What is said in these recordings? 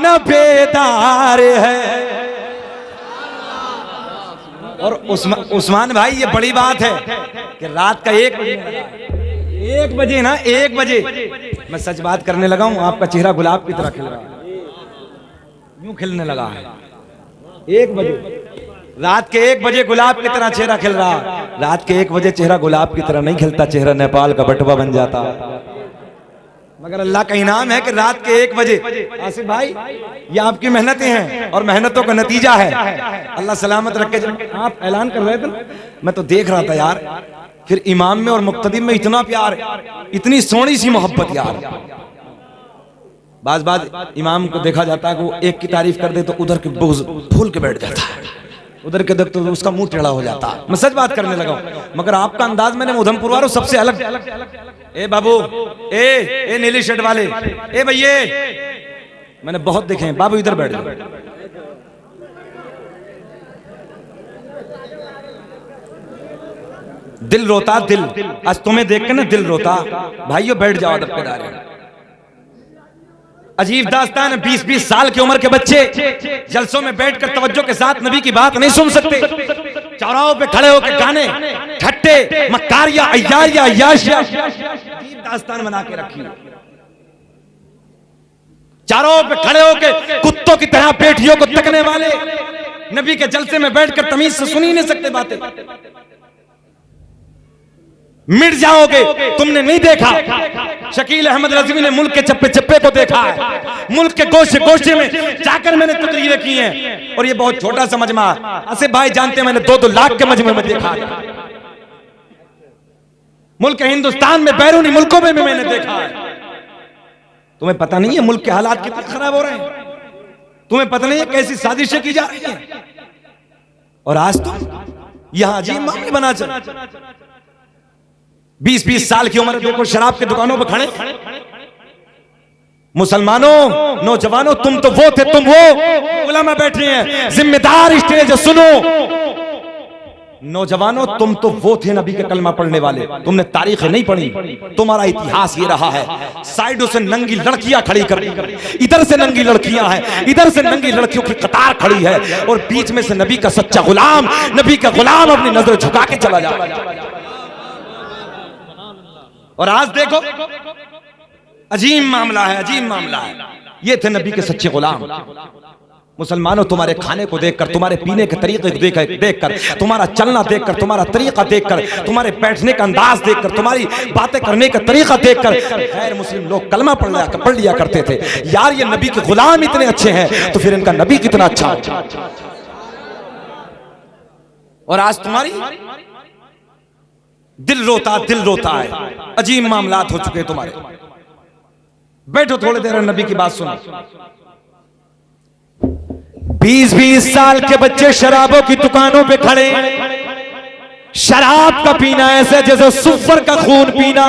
न बेदार है। और उस्मान भाई ये बड़ी बात है कि रात का 1 बजे ना 1 बजे मैं सच बात करने लगा हूं, आपका चेहरा गुलाब की तरह खिल रहा है, यूं खिलने लगा है। 1 बजे, रात के 1 बजे गुलाब की तरह चेहरा खिल रहा। रात के 1 बजे चेहरा गुलाब की तरह नहीं खिलता, चेहरा नेपाल का बटवा बन जाता। मगर अल्लाह का इनाम है कि रात के 1 बजे, आसिफ भाई ये आपकी मेहनतें हैं और मेहनतों का नतीजा है। अल्लाह सलामत रखे। जब आप ऐलान कर रहे थे मैं तो देख रहा था यार, फिर इमाम में और मुक्तदी में इतना प्यार, इतनी सोनी सी मोहब्बत यार। बाज इमाम को देखा जाता है कि वो एक की तारीफ कर दे तो उधर के बुग़्ज़ फूल के बैठ जाता है, उधर के देख तो उसका मुंह टेढ़ा हो जाता है। मैं सच बात करने लगा हूं, मगर आपका अंदाज मैंने उधमपुर वालों सबसे अलग। ए बाबू, ए नीली शर्ट वाले, ए भैये, मैंने बहुत देखे हैं। बाबू इधर बैठ जाओ। दिल रोता, दिल आज तुम्हें देख के ना दिल रोता। भाइयों बैठ जाओ अदब के दायरे में। अजीब दास्तान है, 20-20 साल की उम्र के बच्चे जलसों में बैठकर तवज्जो के साथ नबी की बात नहीं सुन सकते। चौराहों पे खड़े होकर गाने, ठट्टे, मक्कारिया, अय्यारिया, अय्याशिया, अजीब दास्तान बना के रखी। चारों पे खड़े होकर कुत्तों की तरह बेटियों को तकने वाले, नबी के जलसे में बैठकर तमीज से सुन ही नहीं सकते बातें। मिट जाओगे। तुमने नहीं देखा, शकील अहमद रज़वी ने मुल्क के चप्पे चप्पे को देखा है, मुल्क के गोशे गोशे में जाकर मैंने तकरीरें की हैं। और ये बहुत छोटा सा मजमा, आसिफ भाई जानते हैं मैंने 2-2 लाख के मजमे में देखा है। मुल्क हिंदुस्तान में बैरूनी मुल्कों में भी मैंने देखा है। तुम्हें पता नहीं है मुल्क के हालात कितने खराब हो रहे हैं? तुम्हें पता नहीं है कैसी साजिशें की जा रही हैं? और आज तो यहां अजीब मामले बना चल। 20-20 साल की उम्र देखो, शराब की दुकानों पर खड़े। मुसलमानों, नौजवानों, तुम तो वो थे, तुम वो उलमा बैठे हैं, जिम्मेदार स्टेज सुनो। नौजवानों, तुम तो वो थे नबी के कलमा पढ़ने वाले, तुमने तारीख नहीं पढ़ी। तुम्हारा इतिहास ये रहा है, साइडों से नंगी लड़कियां खड़ी कर, इधर से नंगी लड़कियां हैं, इधर से नंगी लड़कियों की कतार खड़ी है, और बीच में से नबी का सच्चा गुलाम, नबी का गुलाम अपनी नजर झुका के चला जा रहा है। और आज देखो अजीब मामला है, अजीब मामला है। ये थे नबी के सच्चे गुलाम। मुसलमानों, तुम्हारे खाने को देखकर, तुम्हारे पीने के तरीके को देखकर, तुम्हारा चलना देखकर, तुम्हारा तरीका देखकर, तुम्हारे बैठने का अंदाज देखकर, तुम्हारी बातें करने का तरीका देखकर गैर मुस्लिम लोग कलमा पढ़ लिया करते थे। यार ये नबी के गुलाम इतने अच्छे हैं तो फिर इनका नबी कितना अच्छा। और आज तुम्हारी दिल रोता है। अजीब मामलात हो चुके तुम्हारे। बैठो थोड़ी देर नबी की बात सुनो। 20-20 साल के बच्चे शराबों की दुकानों पे खड़े, शराब का पीना ऐसे जैसे सुफर का खून पीना।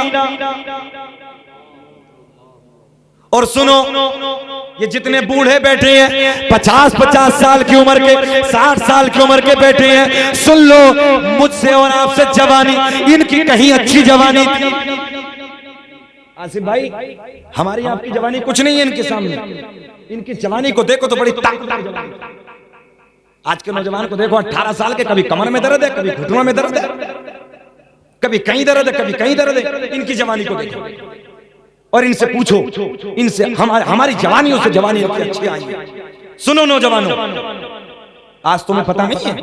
और सुनो, ये जितने बूढ़े बैठे हैं 50-50 साल की उम्र के, 60 साल की उम्र के बैठे हैं, सुन लो, मुझसे और आपसे जवानी, इनकी कहीं अच्छी जवानी थी। आसिफ भाई, हमारी आपकी जवानी कुछ नहीं है इनके सामने। इनकी जवानी को देखो तो बड़ी ताकतवर जवानी। आज के नौजवान को देखो, 18 साल के, कभी कमर में दर्द है, कभी घुटनों में दर्द है, कभी कहीं दर्द है, कभी कहीं दर्द है। इनकी जवानी को देखो और इनसे पूछो, इनसे हमारी जवानियों से जवानी अच्छी आई है। सुनो नौजवानों, आज तुम्हें पता नहीं है,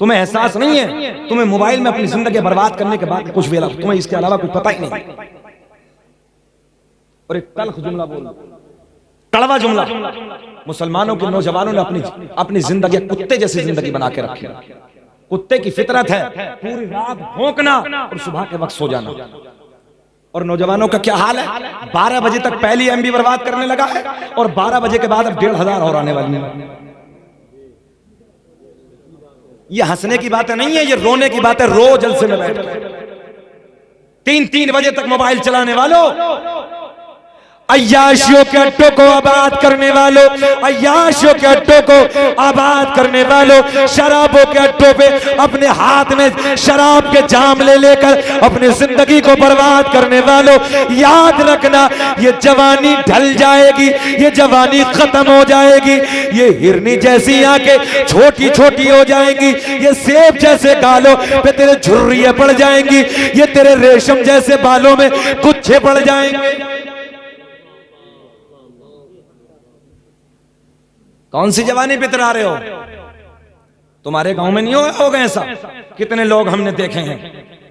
तुम्हें एहसास नहीं है, तुम्हें मोबाइल में अपनी जिंदगी बर्बाद करने के बाद कुछ भी, तुम्हें इसके अलावा कुछ पता ही नहीं। और एक तल्ख जुमला बोल, कड़वा जुमला, मुसलमानों के नौजवानों ने अपनी जिंदगी कुत्ते जैसी जिंदगी बना के रखी। कुत्ते की फितरत है पूरी रात भौंकना और सुबह के वक्त सो जाना। और नौजवानों का क्या हाल है, 12 बजे तक पहली एमबी बर्बाद करने लगा है और 12 बजे के बाद अब 1500 और आने वाली है। ये हंसने की बातें नहीं है, ये रोने की बात है। रो जलसे में बैठ 3-3 बजे तक मोबाइल चलाने वालों, अय्याशियों के अड्डों को आबाद करने वालों, अय्याशियों के अड्डों को आबाद करने वालों, शराबों के अड्डों पे अपने हाथ में शराब के जाम ले लेकर अपनी जिंदगी को बर्बाद करने वालों, याद रखना ये जवानी ढल जाएगी, ये जवानी खत्म हो जाएगी, ये हिरनी जैसी आंखें छोटी छोटी हो जाएंगी, ये सेब जैसे गालों पे तेरे झुर्रियां पड़ जाएंगी, ये तेरे रेशम जैसे बालों में गुच्छे पड़ जाएंगे। कौन सी जवानी पे इतरा रहे हो? तुम्हारे गांव में नहीं होगा ऐसा? कितने लोग हमने देखे हैं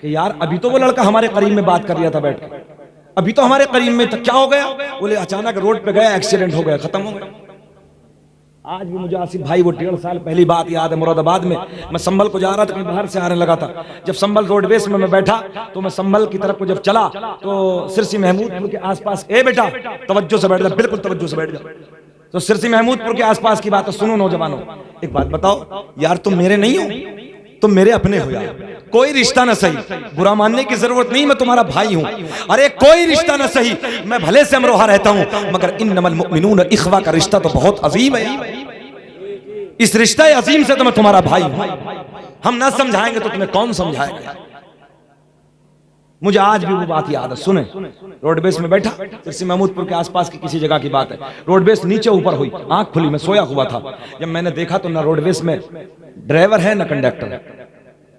कि यार अभी तो वो लड़का हमारे करीब में बात कर रहा था बैठ के, अभी तो हमारे करीब में, तो क्या हो गया? बोले अचानक रोड पे गया, एक्सीडेंट हो गया, खत्म हो गया। आज भी मुझे आसिफ भाई वो 1.5 साल पहली बात याद है, मुरादाबाद में मैं संभल को जा रहा था, कहीं बाहर से आने लगा था। जब संभल रोडवेज में मैं बैठा तो मैं संभल की तरफ को जब चला तो सिरसी महमूदपुर के आसपास, ए बेटा तवज्जो से बैठ जा, बिल्कुल तवज्जो से बैठ जा। तो सिरसी महमूदपुर के आसपास की बात है, सुनो नौजवानों, एक बात बताओ यार, तुम मेरे नहीं हो, तुम मेरे अपने हो यार। कोई रिश्ता ना सही, बुरा मानने की जरूरत नहीं, मैं तुम्हारा भाई हूं। अरे कोई रिश्ता ना सही, मैं भले से अमरोहा रहता हूं, मगर इन्नमल मुमिनून इख्वा का रिश्ता तो बहुत अजीम है। इस रिश्ता अजीम से तो मैं तुम्हारा भाई हूं। हम ना समझाएंगे तो तुम्हें कौन समझाएगा? मुझे आज भी वो बात याद है। सुने, रोडवेज में बैठा, सिरसी महमूदपुर के आसपास की किसी जगह की बात है, रोडवेज नीचे ऊपर हुई, आंख खुली, मैं सोया हुआ था। जब मैंने देखा तो ना रोडवेज में ड्राइवर है ना कंडक्टर है,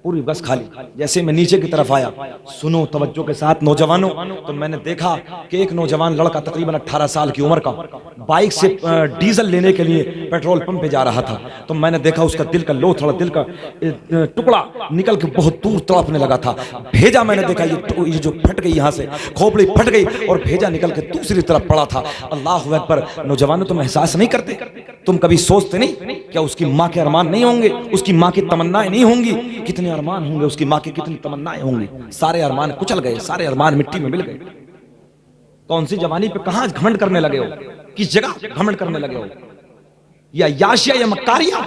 पूरी बस खाली। जैसे मैं नीचे की तरफ आया, सुनो तवज्जो के साथ नौजवानों, तो मैंने देखा कि एक नौजवान लड़का तकरीबन 18 साल की उम्र का बाइक से डीजल लेने के लिए पेट्रोल पंप पे जा रहा था। तो मैंने देखा उसका दिल का लोथड़ा, दिल का टुकड़ा निकल के बहुत दूर तड़पने लगा था। भेजा मैंने देखा ये जो फट गई, यहाँ से खोपड़ी फट गई और भेजा निकल के दूसरी तरफ पड़ा था। अल्लाह अकबर। नौजवानों, तुम एहसास नहीं करते? तुम कभी सोचते नहीं क्या उसकी माँ के अरमान नहीं होंगे, उसकी माँ की तमन्नाएं नहीं होंगी? कितने अरमान होंगे उसकी माँ की, कितनी तमन्नाएं होंगी। सारे अरमान कुचल गए, सारे अरमान मिट्टी में मिल गए। कौन सी जवानी पे कहां घमंड करने लगे हो? किस जगह घमंड करने लगे हो? या याशिया या मक्कारिया?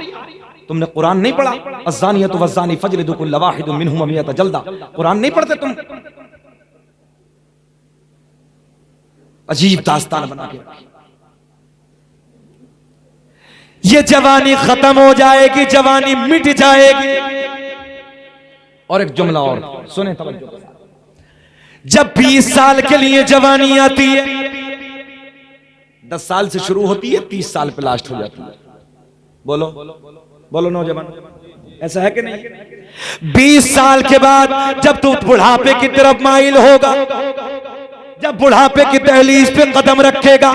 तुमने कुरान नहीं पढ़ा? अज़्ज़ानियतु वज़्ज़ानी फजलिदू कुल्ल वाहिदिन मिनहुमा मियता जल्दा। कुरान नहीं पढ़ते तुम? अजीब दास्तान बना के रखी। ये जवानी खत्म हो जाएगी, जवानी मिट जाएगी। और एक जुमला और सुने तवज्जो के साथ। जब 20 साल के लिए जवानी आती है, 10 साल से शुरू होती है, 30 साल पे लास्ट हो जाती है। बोलो बोलो नौजवान, ऐसा है कि नहीं? 20 साल के बाद जब तू बुढ़ापे की तरफ माइल होगा, जब बुढ़ापे की दहलीज पे कदम रखेगा,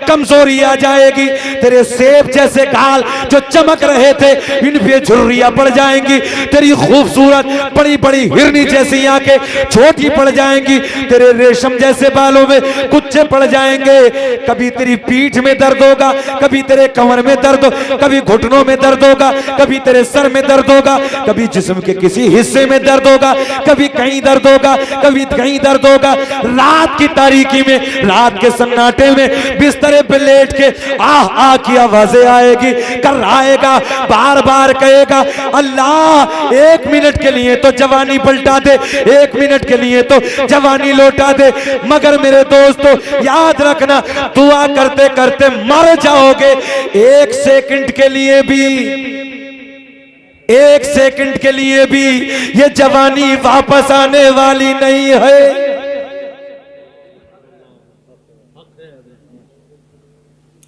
कमजोरी आ जाएगी, तेरे सेब जैसे गाल जो चमक रहे थे इन पे झुर्रियां पड़ जाएंगी, तेरी खूबसूरत बड़ी बड़ी हिरनी जैसी आंखें छोटी पड़ जाएंगी, तेरे रेशम जैसे बालों में कुच्चे पड़ जाएंगे। कभी तेरी पीठ में दर्द होगा, कभी तेरे कमर में दर्द, कभी घुटनों में दर्द होगा, कभी तेरे सर में दर्द होगा, कभी जिस्म के किसी हिस्से में दर्द होगा, कभी कहीं दर्द होगा, कभी कहीं दर्द होगा। रात की तारीकी में, रात के सन्नाटे में बिस्तरे पे लेट के आह की आवाजें आएगी, कर्राएगा, बार बार कहेगा अल्लाह 1 मिनट के लिए तो जवानी पलटा दे, 1 मिनट के लिए तो जवानी लौटा दे। मगर मेरे दोस्तों याद रखना, दुआ करते करते मर जाओगे। 1 सेकंड के लिए भी, 1 सेकंड के लिए भी ये जवानी वापस आने वाली नहीं है।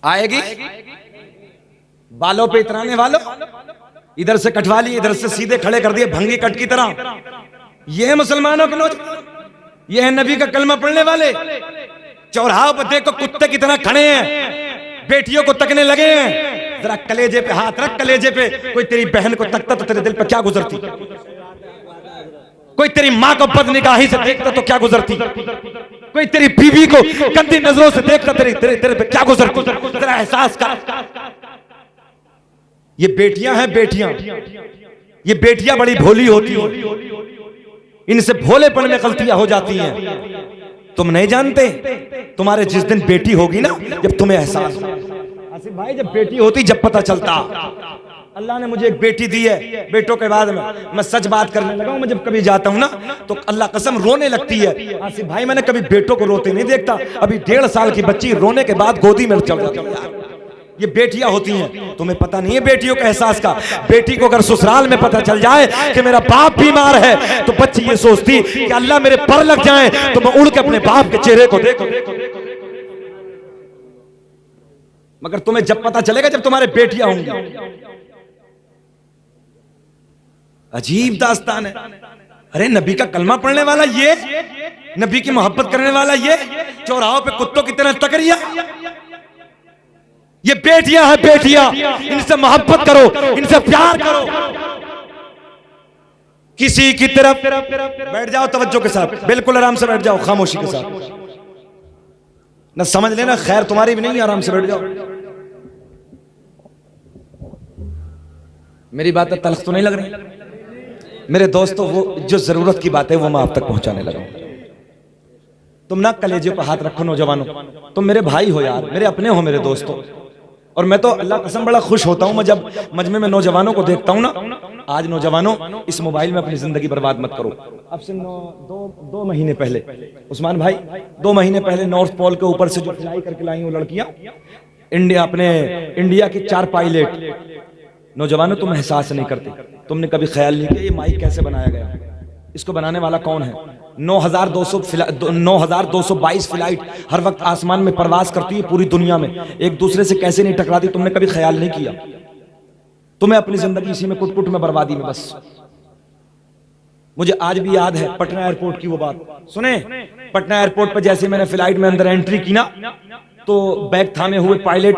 आएगी? बालों पे इतराने वालों, इधर से कटवा ली, इधर से सीधे खड़े कर दिए भंगी कट की तरह। ये है मुसलमानों के नौजवान, ये है नबी का कलमा पढ़ने वाले। चौराहा पर देखो कुत्ते की तरह खड़े हैं, बेटियों को तकने लगे हैं। जरा कलेजे पे हाथ रख, कलेजे पे। कोई तेरी बहन को तकता तो तेरे दिल पे क्या गुजरती? कोई तेरी माँ को बदनिगाही से देखता तो क्या गुजरती? कोई तेरी बीवी को गंदी नजरों से देखता तेरे पे क्या गुजरती? तेरा एहसास कर। ये बेटियां हैं, बेटियां, ये बेटियां बड़ी भोली होती हैं, इनसे भोलेपन में गलतियां हो जाती हैं। तुम नहीं जानते, तुम्हारे जिस दिन बेटी होगी ना, जब तुम्हें एहसास हो, आसिफ भाई, जब बेटी होती जब पता चलता अल्लाह ने मुझे एक बेटी दी है, बेटों के बाद में मैं सच बात करने लगा हूं, मैं जब कभी जाता हूं ना तो अल्लाह कसम रोने लगती है। आसिफ भाई मैंने कभी बेटों को रोते नहीं देखता। अभी 1.5 साल की बच्ची रोने के बाद गोदी में चढ़ जाती है। ये बेटियां होती हैं, तुम्हें पता नहीं है बेटियों का एहसास का। बेटी को अगर ससुराल में पता चल जाए कि मेरा बाप बीमार है तो बच्ची ये सोचती कि अल्लाह मेरे पर लग जाए तो मैं उड़ के अपने बाप के चेहरे को देखो। मगर तुम्हें जब पता चलेगा जब तुम्हारे बेटियां होंगी। अजीब दास्तान है। अरे नबी का कलमा पढ़ने वाला ये, नबी की मोहब्बत करने वाला ये, चौराहों पे कुत्तों की तरह तकरिया। ये बेटियां हैं, बेटियां, इनसे मोहब्बत करो, इनसे प्यार करो। किसी की तरफ बैठ जाओ तवज्जो के साथ, बिल्कुल आराम से बैठ जाओ, खामोशी के साथ। ना समझ लेना खैर तुम्हारी भी नहीं, आराम से बैठ जाओ। मेरी बातें तल्ख तो नहीं लग रही मेरे दोस्तों? वो जो जरूरत की बात है वो मैं आप तक पहुंचाने लगा। तुम ना कलेजे पर हाथ रखो नौजवानों, तुम मेरे भाई हो यार, मेरे अपने हो, मेरे दोस्तों। और मैं तो अल्लाह कसम बड़ा खुश होता हूं मैं जब मजमे में नौजवानों को देखता हूं ना। आज नौजवानों इस मोबाइल में अपनी जिंदगी बर्बाद मत करो। अब से दो महीने पहले उस्मान भाई, 2 महीने पहले नॉर्थ पोल के ऊपर से जो फ्लाई करके लाई वो लड़कियां, इंडिया की 4 पायलट। नौजवानों तुम एहसास नहीं करते, तुमने कभी ख्याल नहीं किया ये माइक कैसे बनाया गया, इसको बनाने वाला कौन है? 9,222 फ्लाइट हर वक्त आसमान में परवाज करती है पूरी दुनिया में, एक दूसरे से कैसे नहीं टकराती, तुमने कभी ख्याल नहीं किया? तुम्हें अपनी जिंदगी इसी में कुट-कुट में बर्बादी में बस। मुझे आज भी याद है पटना एयरपोर्ट की वो बात। सुने, पटना एयरपोर्ट पर जैसे मैंने फ्लाइट में अंदर एंट्री की ना तो बैग थामे हुए पायलट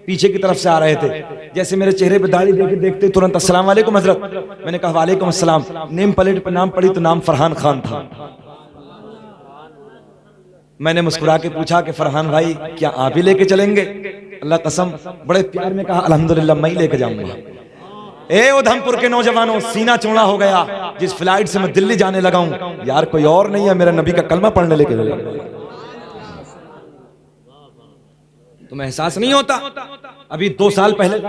पीछे की तरफ से आ रहे थे। जैसे मेरे चेहरे पे दाढ़ी देखते तुरंत अस्सलाम वालेकुम हजरत। मैंने कहा वालेकुम अस्सलाम। नेम प्लेट पे नाम पड़ी तो नाम फरहान खान था। मैंने मुस्कुरा के पूछा कि फरहान भाई क्या आप ही लेके चलेंगे? अल्लाह कसम बड़े प्यार में कहा अल्हम्दुलिल्लाह मैं ही लेके जाऊंगा। ए उधमपुर के नौजवानों, सीना चौड़ा हो गया। जिस फ्लाइट से मैं दिल्ली जाने लगा हूं यार कोई और नहीं है, मेरा नबी का कलमा पढ़ने लेके चलेगा। तुम्हें एहसास नहीं होता? अभी 2 साल पहले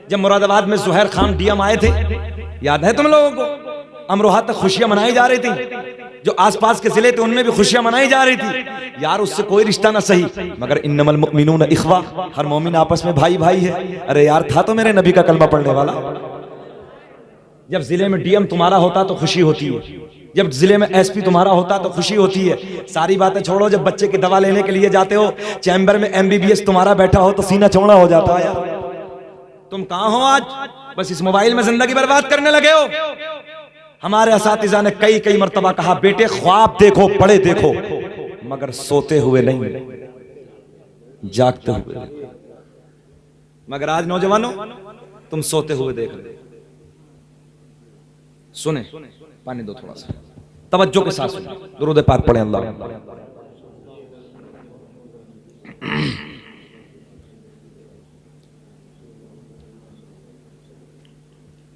जब मुरादाबाद में जुहैर खान डीएम आए थे, याद है तुम लोगों को? अमरोहा तक खुशियां मनाई जा रही थी, जो आसपास के जिले थे उनमें भी खुशियां मनाई जा रही थी। यार उससे कोई रिश्ता ना सही, मगर इन्नमल मुमिनून इख्वा, हर मोमिन आपस में भाई भाई है। अरे यार था तो मेरे नबी का कलमा पढ़ने वाला। जब जिले में डीएम तुम्हारा होता तो खुशी होती है, जब जिले में एसपी तुम्हारा होता तो खुशी होती है। सारी बातें छोड़ो, जब बच्चे की दवा लेने के लिए जाते हो, चैम्बर में एमबीबीएस तुम्हारा बैठा हो तो सीना चौड़ा हो जाता है यार। तुम कहां हो आज? बस इस मोबाइल में जिंदगी बर्बाद करने लगे हो। हमारे असातिज़ा ने कई मर्तबा कहा बेटे ख्वाब देखो, बड़े देखो, मगर सोते हुए नहीं, जागते हुए। मगर आज नौजवानों तुम सोते हुए देख रहे। सुने, पानी दो थोड़ा सा, तवज्जो के साथ सुने, दुरूद पाक पढ़े अल्लाह।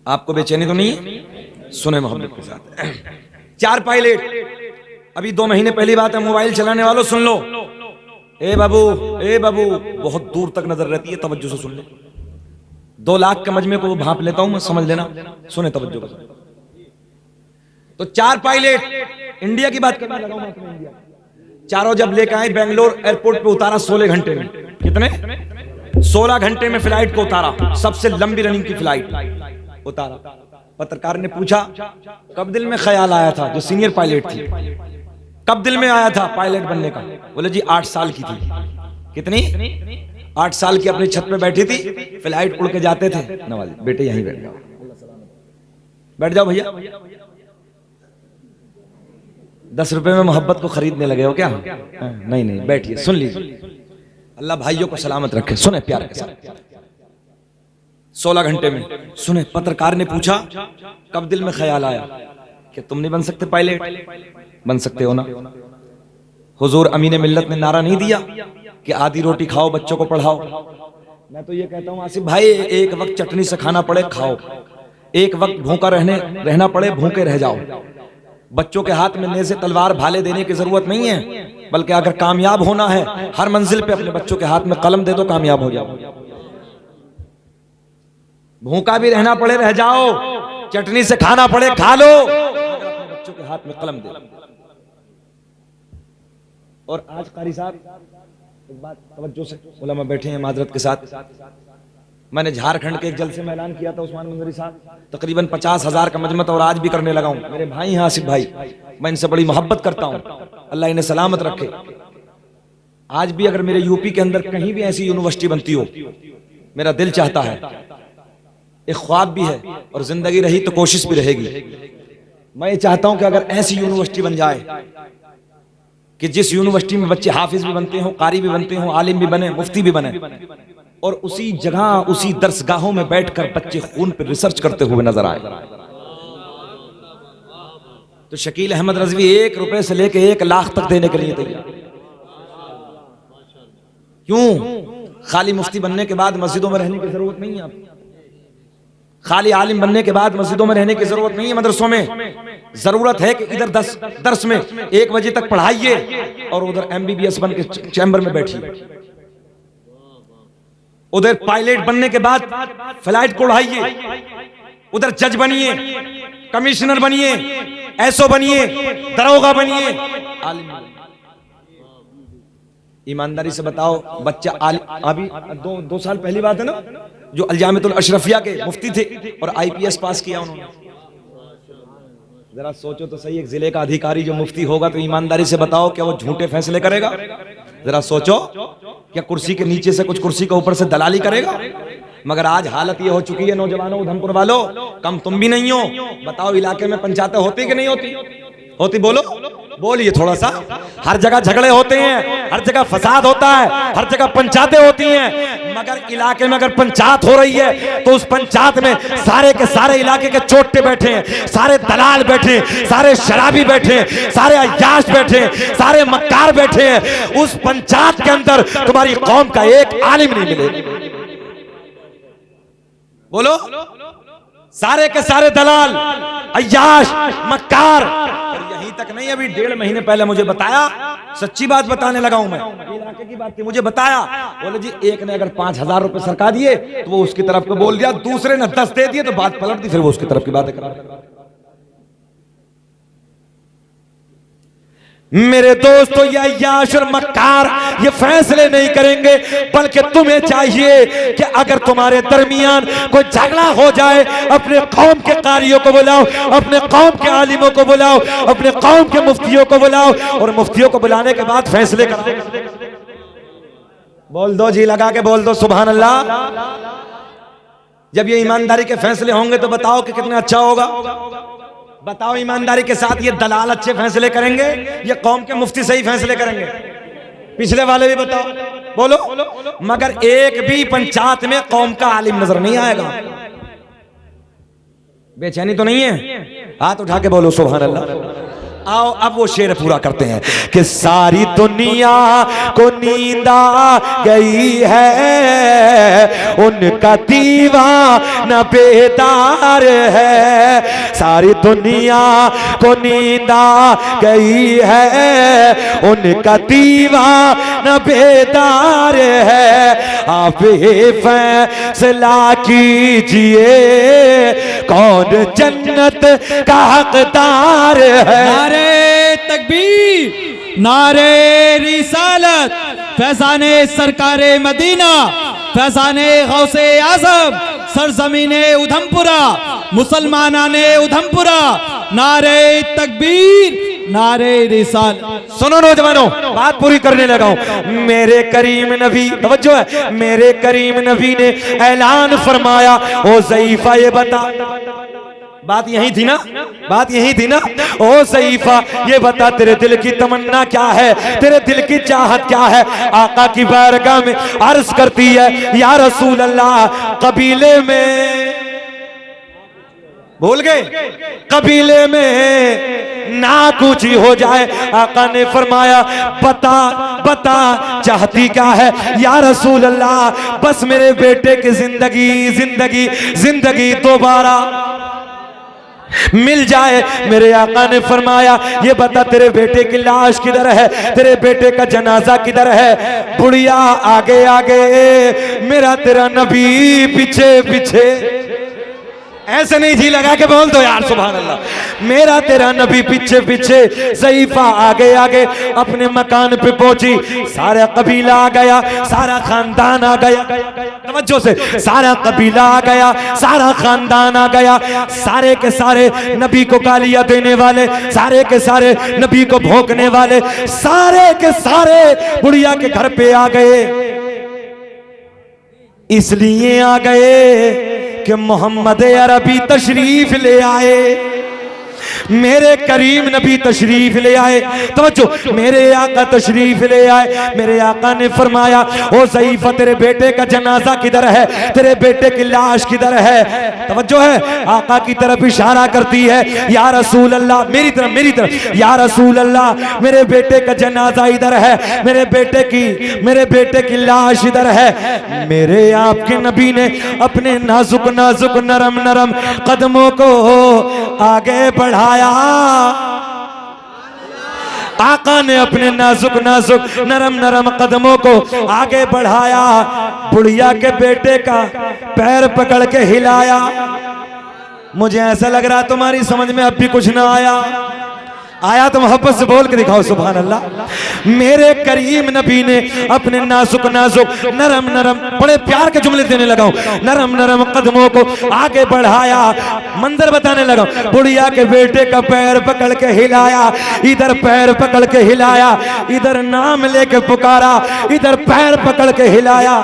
आपको बेचैनी तो नहीं है? सुने मोहब्बत के साथ। 4 पायलट, अभी 2 महीने पहली बात है, मोबाइल चलाने वालों सुन लो। ए बाबू, ए बाबू, बहुत दूर तक नजर रहती है, तवज्जो से सुन ले। 2 लाख के मजमे को भांप लेता हूं मैं, समझ लेना। सुने तवज्जो के साथ। तो 4 पायलट, इंडिया की बात करने लगा हूं मैं, अपने इंडिया। चारों जब लेकर आए बेंगलोर एयरपोर्ट पे उतारा 16 घंटे में। कितने? 16 घंटे में फ्लाइट को उतारा, सबसे लंबी रनिंग की फ्लाइट उतारा। पत्रकार ने पूछा कब दिल में ख्याल आया था, जो सीनियर पायलट थी, कब दिल में आया था पायलट बनने का? बोले जी 8 साल की थी। कितनी? 8 साल की अपनी छत पे बैठी थी, फ्लाइट उड़ के जाते थे। नवाज बेटे यहीं बैठ जाओ, बैठ जाओ भैया। 10 रुपए में मोहब्बत को खरीदने लगे हो क्या? नहीं नहीं, बैठिए, सुन लीजिए। अल्लाह भाइयों को सलामत रखे। सुने प्यार के साथ। 16 घंटे में। सुने, पत्रकार ने पूछा कब दिल में ख्याल आया कि तुम नहीं बन सकते पायलट? बन सकते हो ना। हुजूर अमीन मिल्लत ने नारा नहीं दिया कि आधी रोटी खाओ, बच्चों को पढ़ाओ? मैं तो ये कहता हूँ आसिफ भाई, एक वक्त चटनी से खाना पड़े खाओ, एक वक्त भूखा रहना पड़े भूखे रह जाओ। बच्चों के हाथ में नेज़े तलवार भाले देने की जरूरत नहीं है, बल्कि अगर कामयाब होना है हर मंजिल पे अपने बच्चों के हाथ में कलम दे दो, कामयाब हो जाओ। भूखा भी रहना पड़े रह जाओ, चटनी से खाना पड़े खा लो, मगर अपने बच्चों के हाथ में कलम दे। और आज कारी साहब एक बात तवज्जो से, उलमा बैठे हैं माजरत के साथ, मैंने झारखंड के एक जलसे में ऐलान किया था, उस्मान मंजरी साहब, तकरीबन 50,000 का मजमत, और आज भी करने लगा हूं। मेरे भाई हैं आसिफ भाई, मैं इनसे बड़ी मोहब्बत करता हूं, अल्लाह इन्हें सलामत रखे। आज भी अगर मेरे यूपी के अंदर कहीं भी ऐसी यूनिवर्सिटी बनती हो, मेरा दिल चाहता है, एक ख्वाब भी है और जिंदगी रही तो कोशिश भी रहेगी, मैं ये चाहता हूं कि अगर ऐसी यूनिवर्सिटी बन जाए कि जिस यूनिवर्सिटी में बच्चे हाफिज भी बनते हो, कारी भी बनते हो, आलिम भी बने, मुफ्ती भी बने, और उसी जगह उसी दरसगाहों में बैठकर बच्चे खून पर रिसर्च करते हुए नजर आए, तो शकील अहमद रजवी 1 रुपए से लेकर 1 लाख तक देने के लिए तैयार। क्यों? खाली मुफ्ती बनने के बाद मस्जिदों में रहने की जरूरत नहीं है, आप खाली आलिम बनने के बाद मस्जिदों में रहने की जरूरत नहीं है, मदरसों में जरूरत है कि इधर दर्स में 1 बजे तक पढ़ाइए और उधर MBBS बन के चैम्बर में बैठिए, उधर पायलट बनने के बाद फ्लाइट को उड़ाइए, उधर जज बनिए, कमिश्नर बनिए, एसओ बनिए, दरोगा बनिए, आलिम। ईमानदारी से बताओ, बच्चा अभी 2 साल पहली बात है ना, जो अलजामितुल अशरफिया के मुफ्ती थे और IPS पास किया उन्होंने। जरा सोचो तो सही, एक जिले का अधिकारी जो मुफ्ती होगा तो ईमानदारी से बताओ क्या वो झूठे फैसले करेगा? जरा सोचो, क्या कुर्सी के नीचे से कुछ, कुर्सी के ऊपर से दलाली करेगा? मगर आज हालत ये हो चुकी है, नौजवानों, उधमपुर वालों, कम तुम भी नहीं हो। बताओ इलाके में पंचायतें होती कि नहीं होती? होती, बोलो, बोलिए थोड़ा सा। हर जगह झगड़े होते हैं, हर जगह फसाद होता है, हर जगह पंचायतें होती हैं, मगर इलाके में अगर पंचायत हो रही है तो उस पंचायत में सारे के सारे इलाके के चोटे बैठे हैं, सारे दलाल बैठे हैं, सारे शराबी बैठे हैं, सारे अय्याश बैठे हैं, सारे मक्कार बैठे हैं। उस पंचायत के अंदर तुम्हारी कौम का एक आलिम नहीं मिलेगा। बोलो, सारे के सारे दलाल, अय्याश, मक्कार। और यहीं तक नहीं, अभी 1.5 महीने पहले मुझे बताया, सच्ची बात बताने लगा हूं मैं, इलाके की बात थी, मुझे बताया, बोले जी एक ने अगर 5,000 रुपए सरका दिए तो वो उसकी तरफ को बोल दिया, दूसरे ने 10 दे दिए तो बात पलट दी, फिर वो उसकी तरफ की बातें करा। मेरे दोस्तों, ये अय्याश और मक्कार ये फैसले नहीं करेंगे, बल्कि तुम्हें चाहिए कि अगर तुम्हारे दरमियान कोई झगड़ा हो जाए, अपने कौम के कारियों को बुलाओ, अपने कौम के आलिमों को बुलाओ, अपने कौम के मुफ्तियों को बुलाओ, और मुफ्तियों को बुलाने के बाद फैसले करो। बोल दो जी, लगा के बोल दो सुभान अल्लाह। जब ये ईमानदारी के फैसले होंगे तो बताओ कि कितना अच्छा होगा। बताओ, ईमानदारी के साथ ये दलाल अच्छे फैसले करेंगे, ये कौम के मुफ्ती सही फैसले करेंगे? पिछले वाले भी बताओ, बोलो। मगर एक भी पंचायत में कौम का आलिम नजर नहीं आएगा। बेचैनी तो नहीं है? हाथ उठा के बोलो सुभान अल्लाह। आओ अब वो शेर पूरा करते हैं कि सारी दुनिया को नींद आ गई है, उनका दीवाना बेदार है। सारी दुनिया को नींद आ गई है, उनका दीवाना बेदार है। आप फैसला कीजिए कौन जन्नत का हकदार है। नारे तकबीर, नारे रिसालत, फैज़ाने सरकारे मदीना, फैज़ाने गौसे आज़म, सरजमीने उधमपुरा, मुसलमानाने उधमपुरा, नारे तकबीर, नारे रिसालत। सुनो नौजवानों, बात पूरी करने लगा हूं। मेरे करीम नबी, तवज्जो है, मेरे करीम नबी ने ऐलान फरमाया, ओ ज़ईफ़ा ये बता, बात यही थी ना, बात यही थी ना, ओ सईफा ये बता तेरे दिल की तमन्ना क्या है, तेरे दिल की चाहत क्या है। आका की बारगाह में अर्ज करती है, या रसूल अल्लाह, कबीले में, भूल गए, कबीले में नाक ऊंची हो जाए। आका ने फरमाया, बता बता चाहती क्या है। या रसूल अल्लाह, बस मेरे बेटे की जिंदगी जिंदगी जिंदगी दोबारा मिल जाए। मेरे आका ने फरमाया, ये बता तेरे बेटे की लाश किधर है, तेरे बेटे का जनाजा किधर है। बुढ़िया आगे आगे, मेरा तेरा नबी पीछे पीछे। ऐसे नहीं जी लगा के बोल दो यार सुभान अल्लाह। मेरा तेरा नबी पीछे पीछे, ज़ईफा आगे आगे अपने मकान पे पहुंची। सारा कबीला आ गया, सारा खानदान आ गया, तवज्जो से, सारा कबीला आ गया, सारा खानदान आ गया। सारे के सारे नबी को गालियां देने वाले, सारे के सारे नबी को भौंकने वाले, सारे के सारे बुढ़िया के घर पे आ गए। इसलिए आ गए कि मोहम्मद अरबी तशरीफ ले आए, मेरे करीम नबी तशरीफ ले आए। तो मेरे आका तशरीफ ले आए। मेरे आका ने फरमाया, ओ ज़ईफ़ा तेरे बेटे का जनाजा किधर है, तेरे बेटे की लाश किधर है। तवज्जो है, आका की तरफ इशारा करती है, या रसूल अल्लाह, मेरी तरफ, या रसूल अल्लाह मेरे बेटे का जनाजा इधर है, मेरे बेटे की लाश इधर है। मेरे आपके नबी ने अपने नाजुक नाजुक नरम नरम कदमों को आगे बढ़ाया। आका ने अपने नाजुक नाजुक नरम नरम कदमों को आगे बढ़ाया, बुढ़िया के बेटे का पैर पकड़ के हिलाया। मुझे ऐसा लग रहा तुम्हारी समझ में अब भी कुछ ना आया तो मोहब्बत से बोल के दिखाओ सुभान अल्लाह। मेरे करीम नबी ने अपने नाजुक नाजुक नरम नरम, बड़े प्यार के जुमले देने लगा, नरम नरम कदमों को आगे बढ़ाया, मंजर बताने लगा। बुढ़िया के बेटे का पैर पकड़ के हिलाया, इधर पैर पकड़ के हिलाया, इधर नाम लेके पुकारा, इधर पैर पकड़ के हिलाया।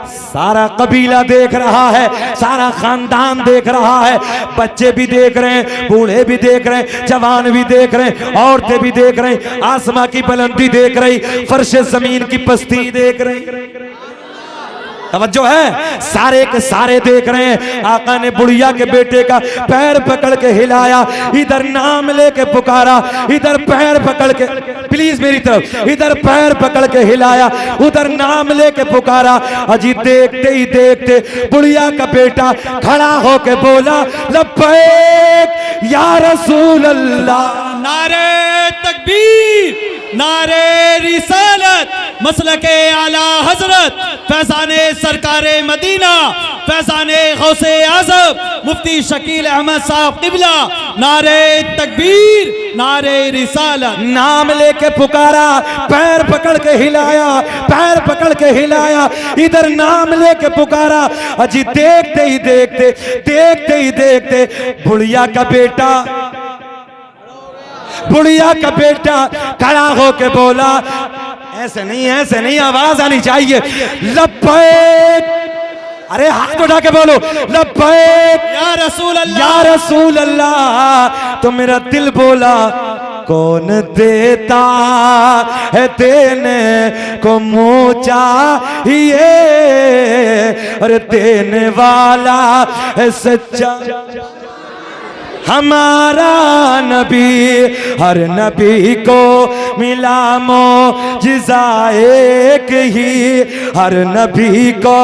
सारा कबीला देख रहा है, सारा खानदान देख रहा है, बच्चे भी देख रहे हैं, बूढ़े भी देख रहे हैं, जवान भी देख रहे हैं, औरतें भी देख रही, आसमां की बुलंदी देख रही, फर्श जमीन की पस्ती देख रही। तवज्जो है, सारे के सारे देख रहे हैं। आका ने बुढ़िया के बेटे का पैर पकड़ के हिलाया, इधर नाम लेके पुकारा, इधर पैर पकड़ के, प्लीज मेरी तरफ, इधर पैर पकड़ के हिलाया, उधर नाम लेके पुकारा। अजी देखते ही देखते बुढ़िया का बेटा खड़ा होके बोला, लब्बैक या रसूल अल्लाह। नारे तकबीर, नारे रिसालत, मसलके आला हजरत फैजाने सरकारे मदीना, फैजाने गौसे आज़म मुफ्ती शकील अहमद साहब क़िबला। नारे तकबीर, नारे रिसालत। नाम लेके पुकारा, पैर पकड़ के हिलाया, पैर पकड़ के हिलाया, इधर नाम लेके पुकारा। अजी देखते ही देखते, देखते ही देखते बुढ़िया का बेटा खड़ा होके बोला, ऐसे नहीं आवाज आनी चाहिए, लब्बैक, अरे हाथ उठा के बोलो, लब्बैक या रसूल अल्लाह, या रसूल अल्लाह। तो मेरा दिल बोला, कौन देता है देने को मुँह चाहिए, और देने वाला है सच्चा हमारा नबी। हर नबी को मिला मौजिज़ा एक ही, हर नबी को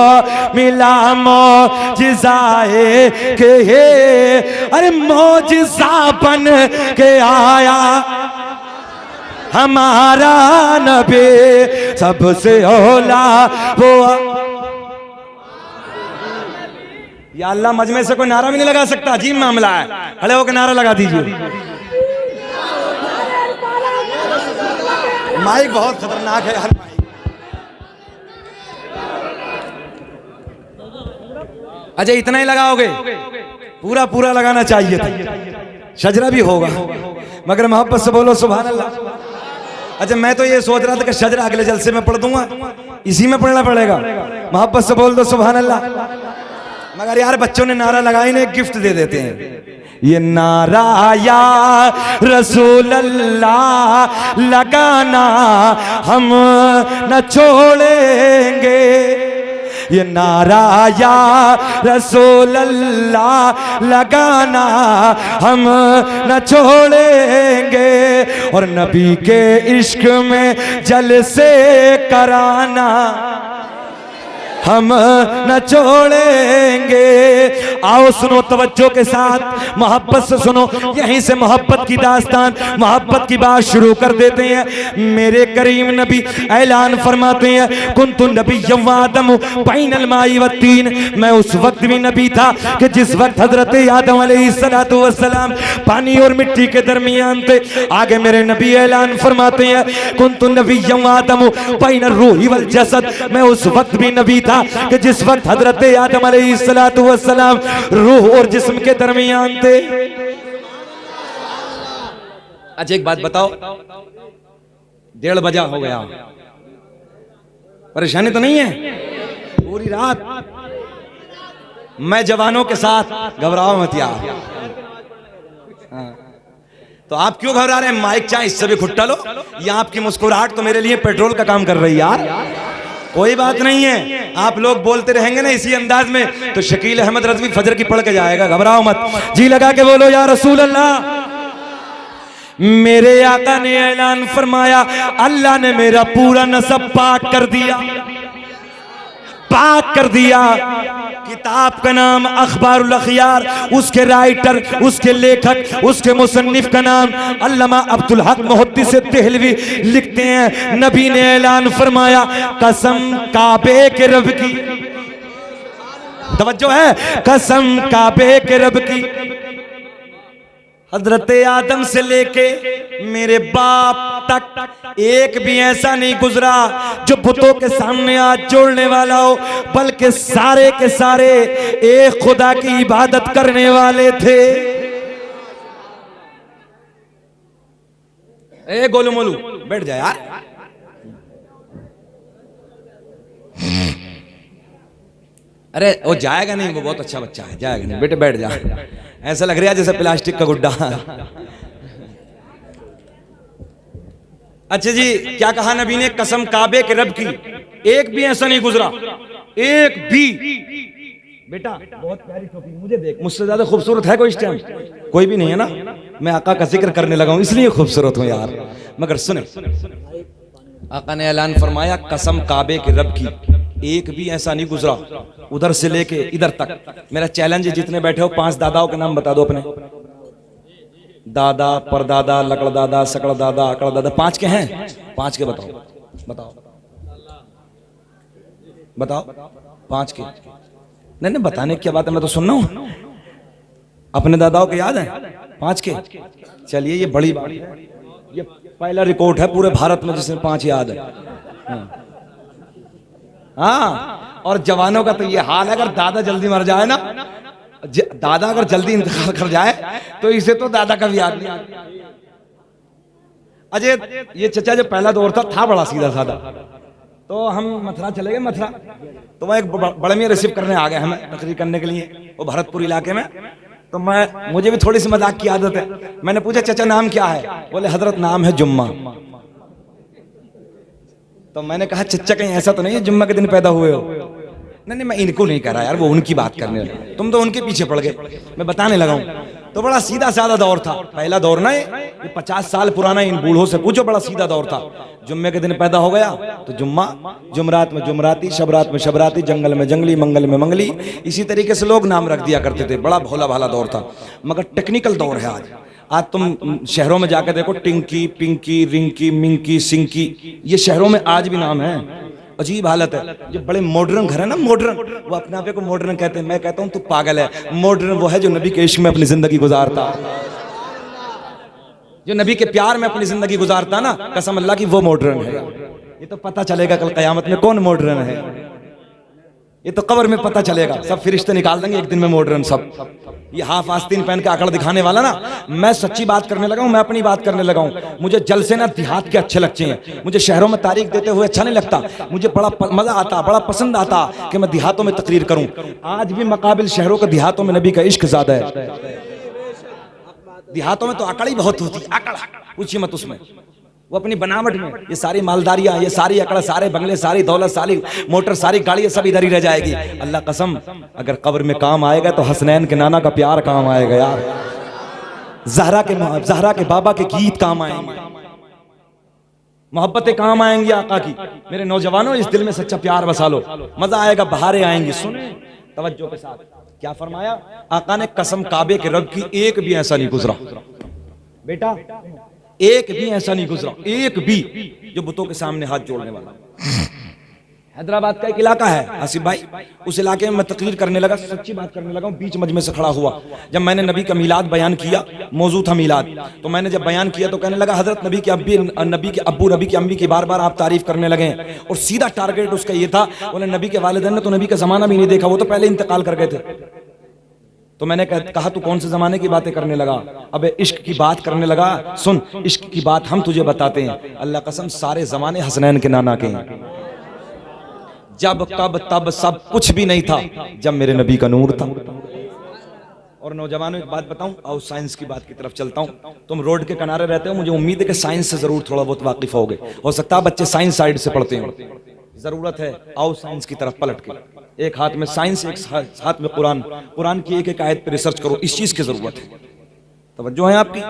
मिला मौजिज़ा एक ही, अरे मौजिज़ा बन के आया हमारा नबी, सबसे औला वो। या अल्लाह, मजमे से कोई नारा भी नहीं लगा सकता, अजीब मामला है, खड़े होकर नारा लगा दीजिए। माइक बहुत खतरनाक है हर माइक। अच्छा इतना ही लगाओगे, पूरा पूरा लगाना चाहिए था, शजरा भी होगा, मगर मोहब्बत से बोलो सुभान अल्लाह। अच्छा मैं तो ये सोच रहा था कि शजरा अगले जलसे में पढ़ दूंगा, इसी में पढ़ना पड़ेगा। मोहब्बत से बोल दो सुभान अल्लाह। मगर यार बच्चों ने नारा लगाई ना, एक गिफ्ट दे देते हैं। ये नारा या रसूल अल्लाह लगाना हम न छोड़ेंगे, ये नारा या रसूल अल्लाह लगाना हम न छोड़ेंगे, और नबी के इश्क में जलसे कराना हम न छोड़ेंगे। आओ सुनो तवज्जो के साथ, मोहब्बत से सुनो, यहीं से मोहब्बत की दास्तान, मोहब्बत की बात शुरू कर देते हैं। मेरे करीम नबी ऐलान फरमाते हैं, कुन्तु नबिय्यम व आदम बैनल माई व तीन। मैं उस वक्त भी नबी था कि जिस वक्त हजरत आदम अलैहिस्सलातु वस्सलाम पानी और मिट्टी के दरमियान थे। आगे मेरे नबी ऐलान फरमाते हैं, कुन्तु नबिय्यम व आदम बैन रूही वल जसद। मैं उस वक्त भी नबी था कि जिस वक्त हजरत आदम अलैहिस्सलातु वस्सलाम रूह और जिस्म के दरमियान थे। अच्छा एक बात बताओ, 1:30 बजा हो गया, परेशानी तो नहीं है? पूरी रात मैं जवानों के साथ, घबराओ मत यार। हाँ। तो आप क्यों घबरा रहे हैं? माइक चाहे इससे भी खुट्टा लो, ये आपकी मुस्कुराहट तो मेरे लिए पेट्रोल का काम कर रही है यार। कोई बात नहीं है, आप लोग बोलते रहेंगे ना इसी अंदाज में तो शकील अहमद रज़वी फजर की पढ़ के जाएगा। घबराओ मत, जी लगा के बोलो या रसूल अल्लाह। मेरे आका ने ऐलान फरमाया, अल्लाह ने मेरा पूरा नसब पाक कर दिया, पाक कर दिया। किताब का नाम अखबारुल अखयार, उसके राइटर, उसके लेखक, उसके मुसन्निफ का नाम अल्लामा अब्दुल हक मुहद्दिस देहलवी लिखते हैं, नबी ने ऐलान फरमाया, कसम काबे के रब की, तवज्जो है, कसम काबे के रब की, हजरत आदम से लेके मेरे बाप तक एक भी ऐसा नहीं गुजरा जो बुतों के सामने हाथ जोड़ने वाला हो, बल्कि सारे के सारे एक खुदा की इबादत करने वाले थे। ए गोलू मोलू बैठ जा यार। अरे वो जाएगा नहीं, वो बहुत अच्छा बच्चा है, जाएगा नहीं बेटे, बैठ जा। ऐसा लग रहा है जैसे प्लास्टिक का गुड्डा। अच्छा जी, क्या कहा नबी ने? कसम काबे के रब की, एक भी ऐसा नहीं गुजरा, एक भी। बेटा बहुत प्यारी टोपी, मुझे देख, मुझसे ज्यादा खूबसूरत है कोई इस टाइम? कोई भी नहीं है ना। मैं आका का जिक्र करने लगा हूं इसलिए खूबसूरत हूं यार। मगर सुने, आका ने ऐलान फरमाया, कसम काबे के रब की, एक भी ऐसा नहीं गुजरा उधर से लेके इधर तक। मेरा चैलेंज है, जितने बैठे हो 5 दादाओं के नाम बता दो अपने। दादा, परदादा, लकड़ दादा, सकड़ दादा, अकड़ दादा, 5 के हैं? 5 के बताओ, बताओ बताओ 5 के। नहीं नहीं बताने की क्या बात है, मैं तो सुन रहा हूं। अपने दादाओं के याद है 5 के? चलिए ये बड़ी बात है, ये पहला रिकॉर्ड है पूरे भारत में जिसमें 5 याद है। हाँ, और जवानों का तो ये हाल है, अगर दादा जल्दी मर जाए ना, दादा अगर जल्दी इंतकाल कर जाए तो इसे तो दादा का भी याद नहीं। अजय ये चचा जो पहला दौर था बड़ा सीधा साधा। तो हम मथुरा चले गए, मथुरा तो वह एक बड़े में रिसीव करने आ गए हमें तकरीर करने के लिए, वो भरतपुर इलाके में। तो मुझे भी थोड़ी सी मजाक की आदत है। मैंने पूछा चाचा नाम क्या है? बोले हजरत नाम है जुम्मा। तो मैंने कहा चच्चा कहीं ऐसा तो नहीं है जुम्मा के दिन पैदा हुए हो? नहीं मैं इनको नहीं कह रहा यार, वो उनकी बात करने लगा, तुम तो उनके पीछे पड़ गए। मैं बताने लगा हूं। तो बड़ा सीधा साधा दौर था, पहला दौर ना ये 50 साल पुराना, इन बूढ़ों से पूछो, बड़ा सीधा दौर था। जुम्मे के दिन पैदा हो गया तो जुम्मा, जुमरात में जुमराती, शबरात में शबराती, जंगल में जंगली, मंगल में मंगली, इसी तरीके से लोग नाम रख दिया करते थे। बड़ा भोला भाला दौर था, मगर टेक्निकल दौर है आज। आज तुम शहरों में जाकर देखो, टिंकी, पिंकी, रिंकी, मिंकी, सिंकी, ये शहरों में आज भी नाम है। अजीब हालत है। जो बड़े मॉडर्न घर है ना, मॉडर्न, वो अपने आप को मॉडर्न कहते हैं। मैं कहता हूं तू पागल है। मॉडर्न वो है जो नबी के इश्क में अपनी जिंदगी गुजारता, जो नबी के प्यार में अपनी जिंदगी गुजारता ना, कसम अल्लाह की, वो मॉडर्न है। ये तो पता चलेगा कल कयामत में कौन मॉडर्न है। ये तो कब्र में पता चलेगा, सब फरिश्ते निकाल देंगे एक दिन में मॉडर्न सब। ये हाफ आस्तीन पहन के आंकड़ दिखाने वाला ना, मैं सच्ची बात करने लगा हूं, मैं अपनी बात करने लगा हूं। मुझे जलसे ना देहात के अच्छे लगते हैं, मुझे शहरों में तारीख देते हुए अच्छा नहीं लगता। मुझे बड़ा मजा आता, बड़ा पसंद आता कि मैं देहातों में तकरीर करूं। आज भी मुकाबिल शहरों के देहातों में नबी का इश्क ज्यादा है। देहातों में तो अकड़ ही बहुत होती है, अकड़ पूछिए मत उसमें, वो अपनी बनावट में। ये सारी मालदारियां, ये सारी अकड़, सारे बंगले, सारी दौलत, सारी मोटर, सारी गाड़ी, सब इधर ही रह जाएगी। अल्लाह कसम, अगर कब्र में काम आएगा तो हसनैन के नाना का प्यार काम आएगा यार, जहरा के बाबा के गीत काम आएंगे। मोहब्बतें काम आएंगी आका की। मेरे नौजवानों, इस दिल में सच्चा प्यार बसा लो, मजा आएगा, बहारें आएंगी। सुने तवज्जो के साथ, क्या फरमाया आका ने? कसम काबे के रब की, एक भी ऐसा नहीं गुजरा बेटा, एक भी ऐसा नहीं गुजरा, एक भी जो बुतों के सामने हाथ जोड़ने वाला। हैदराबाद का एक इलाका है आसिफ भाई, उस इलाके में मैं तकरीर करने लगा, सच्ची बात करने लगा, बीच मजमे से खड़ा हुआ। जब मैंने नबी का मीलाद बयान किया, मौजू था मीलाद, तो मैंने जब बयान किया तो कहने लगा हजरत नबी के अब्बू नबी की अम्मी की बार बार आप तारीफ करने लगे। और सीधा टारगेट उसका ये था, बोले नबी के वालिदैन ने तो नबी का जमाना भी नहीं देखा, वो तो पहले इंतकाल कर गए थे। तो मैंने कहा तू कौन से जमाने की बातें करने लगा? अब इश्क की बात करने लगा। सुन, इश्क की बात हम तुझे बताते हैं, अल्लाह कसम सारे जमाने हसनैन के नाना के हैं। जब कब तब सब कुछ भी नहीं था जब मेरे नबी का नूर था। और नौजवानों एक बात बताऊं, आओ साइंस की बात की तरफ चलता हूं। तुम रोड के किनारे रहते हो, मुझे उम्मीद है कि साइंस से जरूर थोड़ा बहुत वाकिफ होगे। हो सकता है बच्चे साइंस साइड से पढ़ते हो, जरूरत है आओ साइंस की तरफ पलट के। एक हाथ में साइंस, एक हाथ में कुरान, कुरान की एक एक आयत पर रिसर्च करो, इस चीज की जरूरत है। तवज्जो है आपकी?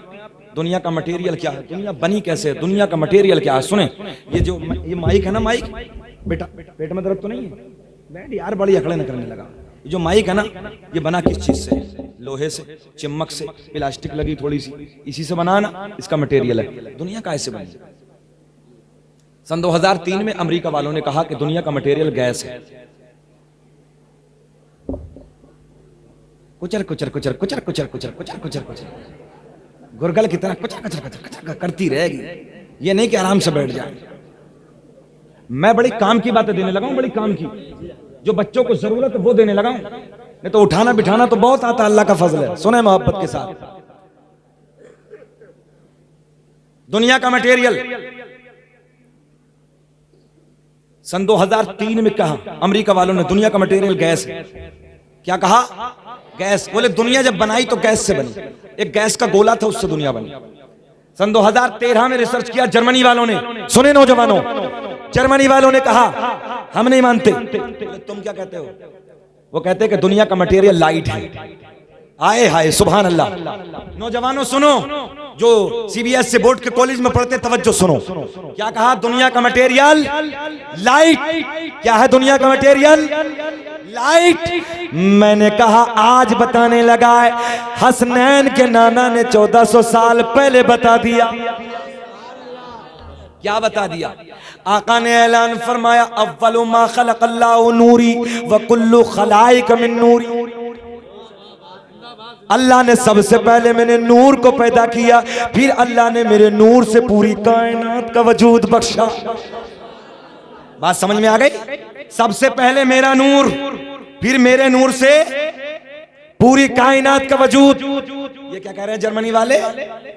दुनिया का मटेरियल क्या है, दुनिया बनी कैसे है, दुनिया का मटेरियल क्या है। सुने, ये माइक है ना, माइक बेटा पेट में दर्द तो नहीं है? बैठ यार, बड़ी अकड़े न करने लगा। ये जो माइक है ना, ये बना किस चीज से? लोहे से, चिमक से, प्लास्टिक लगी थोड़ी सी, इसी से बना ना, इसका मटेरियल है। दुनिया का ऐसे बनी। सन 2003 में अमेरिका वालों ने कहा कि दुनिया का मटेरियल गैस है। कुचर कुचर कुचर कुचर कुचर कुचर कुचर कुचर कुचर गुरगल की तरह कुचर कुचर कुचर कुचर करती रहेगी। ये नहीं कि आराम से बैठ जाए। मैं बड़ी काम की बातें देने लगा हूं, बड़ी काम की, जो बच्चों को जरूरत है वो देने लगा हूं। नहीं तो उठाना बिठाना तो बहुत आता, अल्लाह का फजल है। सुने मोहब्बत के साथ, दुनिया का मटेरियल सन 2003 में कहा अमेरिका वालों ने, दुनिया का मटेरियल गैस है। क्या कहा? गैस। बोले दुनिया जब बनाई तो गैस से बनी, एक गैस का गोला था उससे दुनिया बनी। सन 2013 में रिसर्च किया जर्मनी वालों ने। सुने नौजवानों, जर्मनी वालों ने कहा हम नहीं मानते। तुम क्या कहते हो? वो कहते हैं कि दुनिया का मटेरियल लाइट है। आए हाय सुभान अल्लाह। नौजवानों सुनो, जो सीबीएस से बोर्ड के कॉलेज में पढ़ते, तवज्जो सुनो। क्या कहा? दुनिया का मटेरियल लाइट। क्या है दुनिया का मटेरियल? लाइट। मैंने कहा आज बताने लगा है, हसनैन के नाना ने 1400 साल पहले बता दिया। क्या बता दिया? आका ने ऐलान फरमाया, अव्वलु मा खलक़ल्लाहु नूरी व कुल्लु खलाइक मिन नूरी। अल्लाह ने सबसे पहले मैंने नूर को पैदा किया, फिर अल्लाह ने मेरे नूर से पूरी कायनात का वजूद बख्शा। बात समझ में आ गई? सबसे पहले मेरा नूर, फिर मेरे नूर से पूरी कायनात का वजूद। ये क्या कह रहे हैं जर्मनी वाले?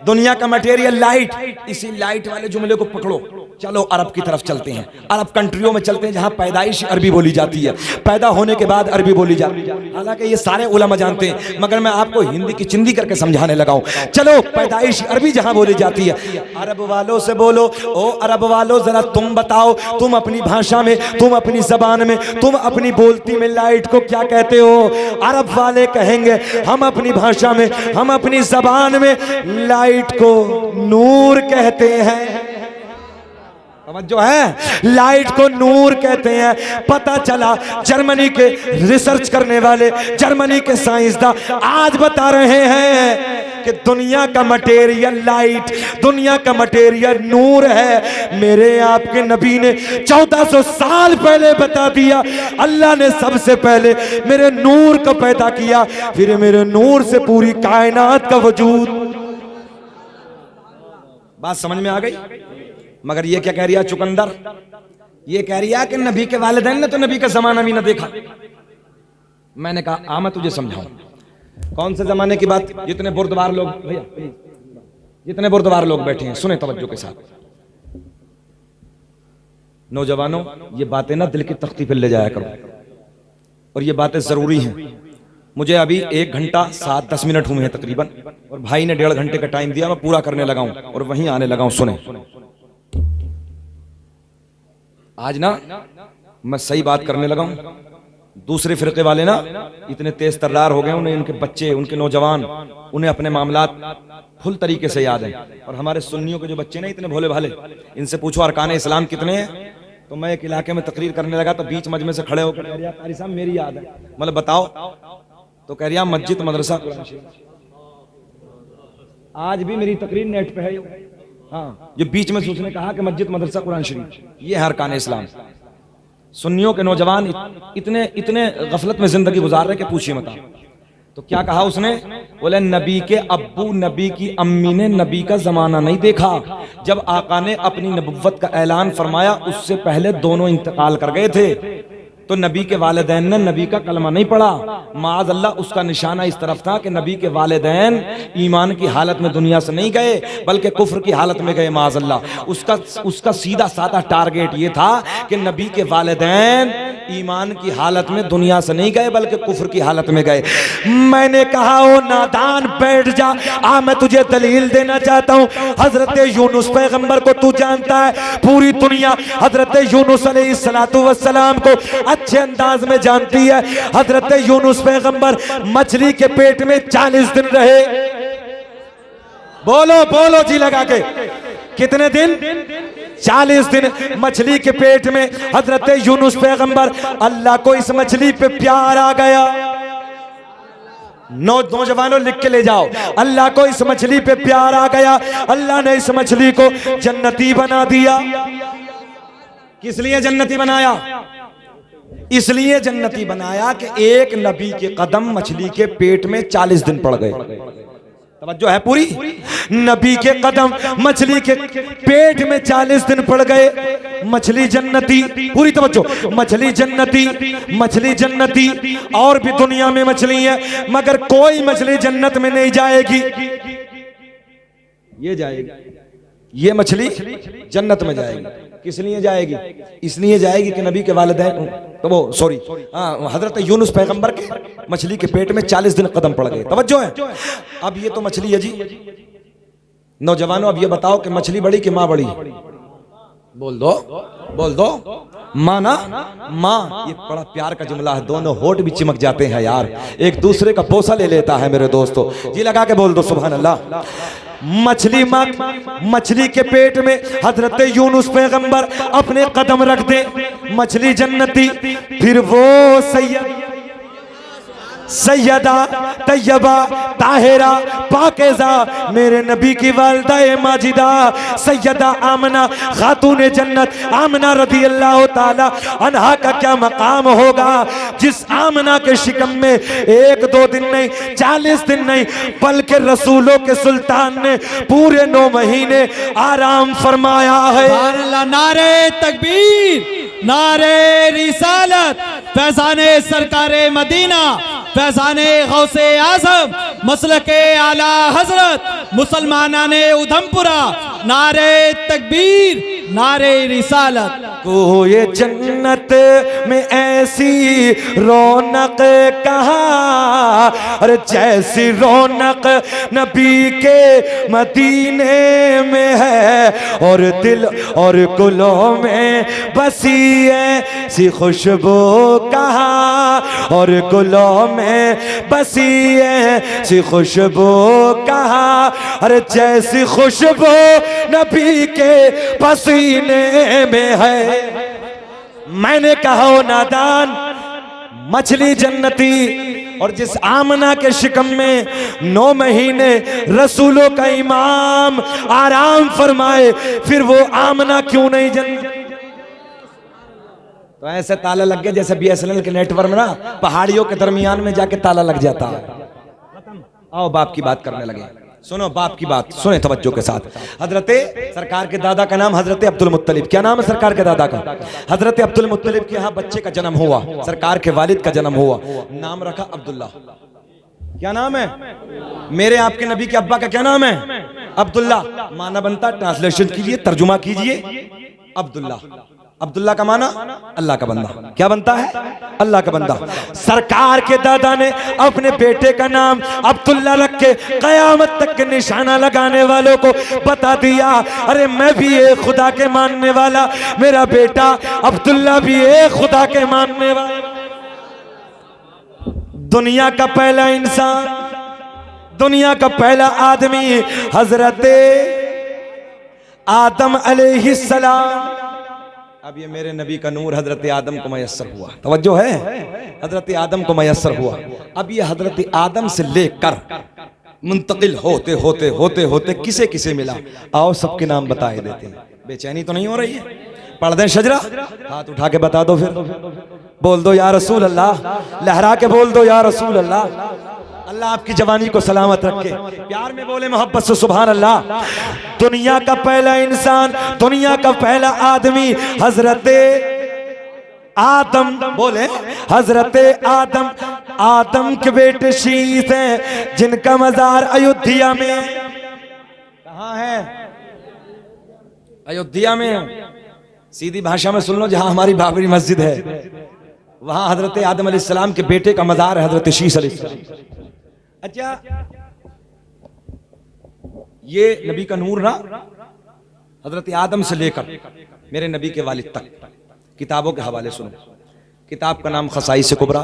दुनिया का मटेरियल लाइट। इसी लाइट वाले जुमले को पकड़ो, चलो अरब की तरफ चलते हैं। अरब कंट्रियों में चलते हैं जहां पैदाइश अरबी बोली जाती है, पैदा होने के बाद अरबी बोली जाती है। हालांकि ये सारे उलमा जानते हैं, मगर मैं आपको हिंदी की चिंदी करके समझाने लगा हूं। चलो पैदाइश अरबी जहां बोली जाती है, अरब वालों से बोलो, ओ अरब वालों जरा तुम बताओ, तुम अपनी भाषा में, तुम अपनी जबान में, तुम अपनी बोलती में लाइट को क्या कहते हो? अरब वाले कहेंगे हम अपनी भाषा में, हम अपनी जबान में लाइट को नूर कहते हैं। जो है लाइट को नूर कहते हैं। पता चला जर्मनी के रिसर्च करने वाले, जर्मनी के साइंसदान आज बता रहे हैं कि दुनिया का मटेरियल लाइट, दुनिया का मटेरियल नूर है। मेरे आपके नबी ने 1400 साल पहले बता दिया। अल्लाह ने सबसे पहले मेरे नूर को पैदा किया, फिर मेरे नूर से पूरी कायनात का वजूद। बात समझ में आ गई? मगर ये क्या कह रही है चुकंदर? ये कह रही है कि नबी के वालिदैन ने तो नबी का जमाना भी ना देखा। मैंने कहा आ मैं तुझे समझाऊं। कौन से जमाने की बात? जितने बुर्दवार लोग, भैया जितने बुर्दवार लोग बैठे हैं, सुने तवज्जो के साथ। नौजवानों, ये बातें ना दिल की तख्ती पर ले जाया करो, और ये बातें जरूरी हैं। मुझे अभी 1 घंटा 7-10 मिनट हुए हैं तकरीबन, और भाई ने 1.5 घंटे का टाइम दिया, मैं पूरा करने लगा हूं और वहीं आने लगा हूं। सुने, आज ना मैं सही बात करने लगा हूं। दूसरे फिरके वाले ना इतने तेज तर्रार हो गए, उन्हें उनके बच्चे, उनके नौजवान, उन्हें अपने मामलात फुल तरीके से याद है। और हमारे सुन्नियों के जो बच्चे ना इतने भोले भाले, इनसे पूछो अरकान इस्लाम कितने हैं। तो मैं एक इलाके में तकरीर करने लगा तो बीच मजमे से खड़े होकर कह रहा कारी साहब मेरी याद है, मतलब बताओ। तो कह रहा मस्जिद मदरसा कुरान शरीफ। आज भी मेरी तकरीर नेट पे है। हाँ, जो बीच में उसने कहा कि मस्जिद मदरसा कुरान शरीफ, ये है अरकान इस्लाम। सुन्नियों के नौजवान इतने गफलत में जिंदगी गुजार रहे कि पूछिए मत। तो क्या कहा उसने, बोले नबी के अब्बू नबी की अम्मी ने नबी का जमाना नहीं देखा। जब आका ने अपनी नबुव्वत का ऐलान फरमाया उससे पहले दोनों इंतकाल कर गए थे। तो नबी के वालिदैन ने नबी का कलमा नहीं पढ़ा। माज़ अल्लाह उसका निशाना इस तरफ था कि नबी के वालिदैन ईमान की हालत में दुनिया से नहीं गए बल्कि कुफ्र की हालत में गए। माज़ अल्लाह उसका सीधा साधा टारगेट ये था कि नबी के वालिदैन ईमान की हालत में दुनिया से नहीं गए बल्कि कुफ्र की हालत में गए। मैंने कहा ओ नादान बैठ जा, मैं तुझे दलील देना चाहता हूँ। हजरत यूनुस पैगंबर को तू जानता है, पूरी दुनिया हजरत यूनुस अलैहिस्सलातु वस्सलाम को अच्छे अंदाज में जानती है। हजरत यूनुस पैगंबर मछली के पेट में 40 दिन रहे। बोलो बोलो जी लगा के, कितने दिन? 40 दिन मछली के पेट में हजरत यूनुस पैगंबर। अल्लाह को इस मछली पे प्यार आ गया। नौजवानों लिख के ले जाओ, अल्लाह को इस मछली पे प्यार आ गया। अल्लाह ने इस मछली को जन्नती बना दिया। किस लिए जन्नती बनाया? इसलिए जन्नती बनाया कि एक नबी के कदम मछली के पेट में 40 दिन पड़ गए। तवज्जो है पूरी? नबी के कदम मछली के पेट में 40 दिन पड़ गए। मछली जन्नती, पूरी तवज्जो, मछली जन्नती, मछली जन्नती। और भी दुनिया में मछली है मगर कोई मछली जन्नत में नहीं जाएगी। ये जाएगी, ये मछली जन्नत में जाएगी। किस लिए जाएगी? इसलिए जाएगी कि नबी के वालिदैन, तो वो सॉरी हजरत यूनुस पैगंबर के मछली के पेट में 40 दिन कदम पड़ गए। तवज्जो है। अब ये तो मछली है जी। नौजवानों अब ये बताओ कि मछली बड़ी कि माँ बड़ी? बोल दो, बोल दो। माँ ना, माँ। ये बड़ा प्यार का जुमला है, दोनों होठ भी चिमक जाते हैं यार, एक दूसरे का बोसा ले लेता है मेरे दोस्तों जी। लगा के बोल दो सुभान अल्लाह। मछली माँ, मछली के पेट में हजरत यूनुस पैगंबर अपने कदम रख दे, मछली जन्नती। फिर वो सैयदा तैयबा ताहिरा पाकीज़ा मेरे नबी की वालिदा माजिदा सैयदा आमना खातून जन्नत आमना रदी अल्लाह ताला अन्हा का क्या मकाम होगा, जिस आमना के शिकम में 1-2 दिन नहीं 40 दिन नहीं बल्कि रसूलों के सुल्तान ने पूरे 9 महीने आराम फरमाया है। नारे तकबीर, नारे रिसालत, फैज़ाने सरकारे मदीना, फैज़ाने गौसे आज़म, मसलके आला हजरत, मुसलमानाने उधमपुरा, नारे तकबीर, नारे रिसालत। कोई जन्नत में ऐसी रौनक कहाँ, अरे जैसी रौनक नबी के मदीने में है, और दिल और गुलों में बसी ऐसी खुशबू कहाँ, और गुलों में बसी ऐसी खुशबू कहाँ, अरे जैसी खुशबू नबी के पसीने में है। मैंने कहा ओ नादान, मछली जन्नती, और जिस आमना के शिकम में 9 महीने रसूलों का इमाम आराम फरमाए, फिर वो आमना क्यों नहीं जन्नत? तो ऐसे ताला लग गया जैसे BSNL के नेटवर्क में ना पहाड़ियों के दरमियान में जाके ताला लग जाता है। आओ बाप की बात करने लगे। सुनो बाप की बात, सुने तवज्जो के साथ। हजरते सरकार के दादा का नाम हजरत अब्दुल मुत्तलिब। क्या नाम है सरकार के दादा का? हजरत अब्दुल मुत्तलिब के यहाँ बच्चे का जन्म हुआ, सरकार के वालिद का जन्म हुआ, नाम रखा अब्दुल्ला। क्या नाम है? मेरे आपके नबी के अब्बा का क्या नाम है? अब्दुल्ला। माना बनता, ट्रांसलेशन कीजिए, तर्जुमा कीजिए, अब्दुल्ला। अब्दुल्ला का माना अल्लाह का बंदा। क्या बनता है? अल्लाह का बंदा। सरकार के दादा ने अपने बेटे का नाम अब्दुल्ला रख के कयामत तक के निशाना लगाने वालों को बता दिया, अरे मैं भी एक खुदा के मानने वाला, मेरा बेटा अब्दुल्ला भी एक खुदा के मानने वाला। दुनिया का पहला इंसान, दुनिया का पहला आदमी हजरत आदम अलैहिस्सलाम। अब ये मेरे नबी का नूर हजरत आदम को मयस्सर हुआ, तवज्जो है, हजरत आदम को मयस्सर हुआ। अब ये हजरत आदम से लेकर मुंतकिल होते होते होते होते किसे किसे मिला, आओ सबके नाम बताए देते हैं। बेचैनी तो नहीं हो रही है? पढ़ दें शजरा, हाथ उठा के बता दो, फिर बोल दो या रसूल अल्लाह, लहरा के बोल दो या रसूल अल्लाह। अल्लाह आपकी जवानी को सलामत रखे, प्यार में बोले मोहब्बत से सुभान अल्लाह। दुनिया का पहला इंसान, दुनिया का पहला आदमी हजरत आदम, बोले हजरत आदम। आदम के बेटे शीश हैं जिनका मजार अयोध्या में, कहाँ है? अयोध्या में। सीधी भाषा में सुन लो, जहां हमारी बाबरी मस्जिद है वहां हजरत आदम अलैहिस्सलाम के बेटे का मजार है, हजरत शीश अलैहिस्सलाम। अच्छा, ये नबी का नूर ना हजरत आदम से लेकर मेरे नबी के वालिद तक। किताबों के हवाले सुनो। किताब का नाम खसाइस कुबरा,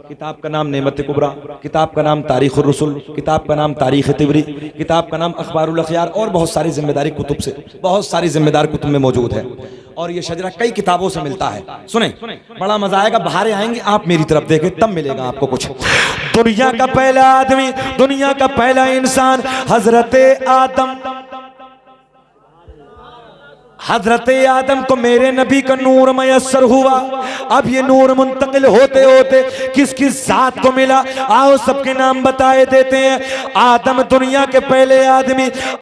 किताब का नाम नेमत कुबरा, किताब का नाम तारीखुर रसूल, किताब का नाम तारीख तिबरी, किताब का नाम अखबारुल अखयार, और बहुत सारी जिम्मेदारी कुतुब से, बहुत सारी जिम्मेदार कुतुब में मौजूद है। और ये शजरा कई किताबों से मिलता है। सुने, बड़ा मजा आएगा, बाहर आएंगे आप मेरी तरफ देखें तब मिलेगा आपको कुछ। दुनिया का पहला आदमी, दुनिया का पहला इंसान हजरत आदम। हजरत आदम को मेरे नबी का नूर मयस्सर हुआ। अब ये नूर मुंतकिल होते होते किस किस जात को मिला, आओ सबके नाम बताए देते हैं। आदम दुनिया के पहले आदमी।